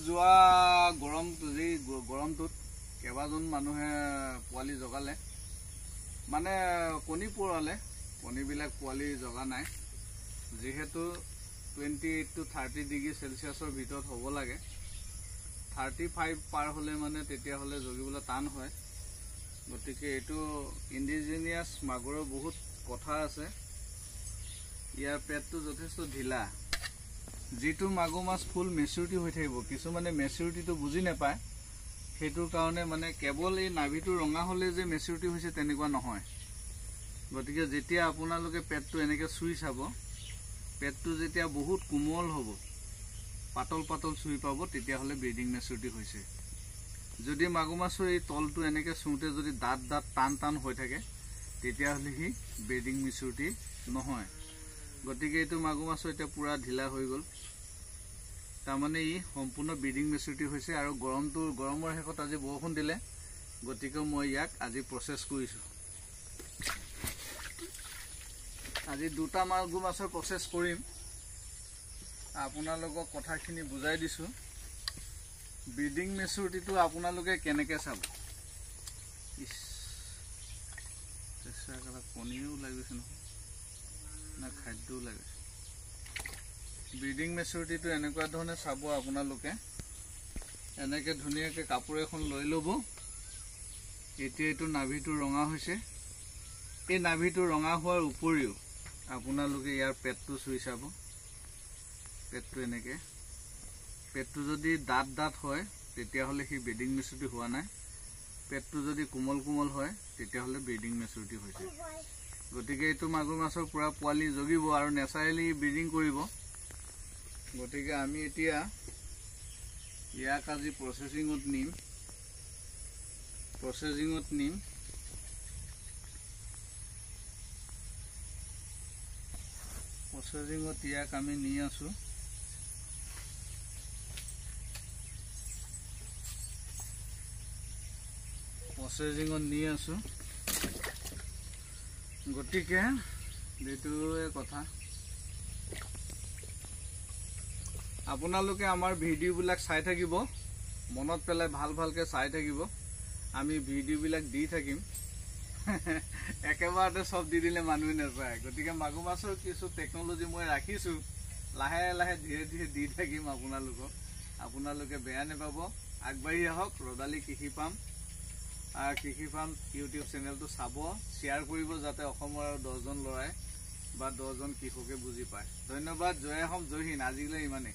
যোৱা গৰমটোত কেইবাজন মানুহে পোৱালি জগালে মানে কণী পৰালে কণীবিলাক পোৱালি জগা নাই যেহেতু 28 to 30 ডিগ্ৰী সেলসিয়াছৰ ভিতৰত হ'ব লাগে 35 পাৰ হলে মানে তেতিয়া হলে জগিবলৈ টান হয় গতিকে এটো ইন্ডিজিনিয়াস মাগুৰৰ বহুত কথা আছে ইয়াৰ পেটটো যথেষ্ট ঢিলা যেটো মাগুৰ মাছ ফুল মেচুৰিটি হৈ থাকিব কিছু মানে মেচুৰিটিটো বুজি নাপায় হেতুৰ কাৰণে মানে কেৱল এই নাভিটো ৰঙা হলে যে মেচুৰিটি হৈছে তেনেকুৱা নহয় গতিকে যেতিয়া আপোনালোকে পেটটো এনেকৈ চুই চাব পেটটো যেতিয়া বহুত কোমল হ'ব পাতল পাতল চুই পাব তেতিয়া হলে ব্রিডিং মেচুৰিটি হৈছে যদি মাগুৰ মাছৰ এই তলটো এনেকৈ চুতে যদি দাঁত টান টান হৈ থাকে তেতিয়া হলে হি ব্রিডিং মেচুৰিটি নহয় গতিকে এটো মাগুৰ মাছ এটা পুৰা ঢিলা হৈ গল তাৰমানে ই সম্পূৰ্ণ ব্ৰিডিং মেচুৰিটি হৈছে আৰু গৰমৰ হেকত আজি বৰষুণ দিলে গতিকে মই ইয়াক আজি প্ৰসেস কৰিছো আজি দুটা মাগুৰ মাছৰ প্ৰসেস কৰিম আপোনালোকক কথাখিনি বুজাই দিছো ব্ৰিডিং মেচুৰিটিটো আপোনালোকে কেনেকৈ চাব চেষ্টা কৰা কণীও লাগিছে না খাদ্যও লাগে ব্ৰিডিং মেচুৰিটিটো এনেকুৱা ধৰণে চাব আপোনালোকে এনেকৈ ধুনিয়াকৈ কাপোৰ এখন লৈ ল'ব এতিয়া এটো নাভিটো ৰঙা হৈছে এই নাভিটো ৰঙা হোৱাৰ উপৰিও আপোনালোকে ইয়াৰ পেটটো চুই চাব পেটটো এনেকৈ পেটটো যদি দাঁত হয় তেতিয়া হলে হি ব্রিডিং মেচুৰিটি হোৱা নাই পেটটো যদি কোমল হয় তেতিয়া হলে ব্ৰিডিং মেচুৰিটি হৈছে গতিকে এটো মাগুৰ মাছৰ পুৰা পোৱালি জগিব আৰু নেচাৰেলি ব্ৰিডিং কৰিব গতিকে আমি এতিয়া ইয়াক আজি প্ৰসেসিংত নিম প্ৰসেসিংত ইয়াক আমি নি আছো গতিকে যেটোৱে কথা আপোনালোকে আমাৰ ভিডিওবিলাক চাই থাকিব মনত পেলাই ভালকে চাই থাকিব আমি ভিডিওবিলাক দি থাকিম একেবাৰতে সব দি দিলে মানুহ নাপায় গতিকে মাগুৰ মাছৰ কিছু টেকনলজি মই ৰাখিছো লাহে লাহে ধীৰে ধীৰে দি থাকিম আপোনালোকে বেয়া নেপাব আগবাঢ়ি আহক ৰদালি কৃষি ফাৰ্ম ইউটিউব চেনেলটো চাব শেয়াৰ কৰিব যাতে অসমৰ 10জন লৰাই বা 10জন কৃষকে বুজি পায় ধন্যবাদ জয় অসম জয় হিন্দ আজিলৈ ইমানে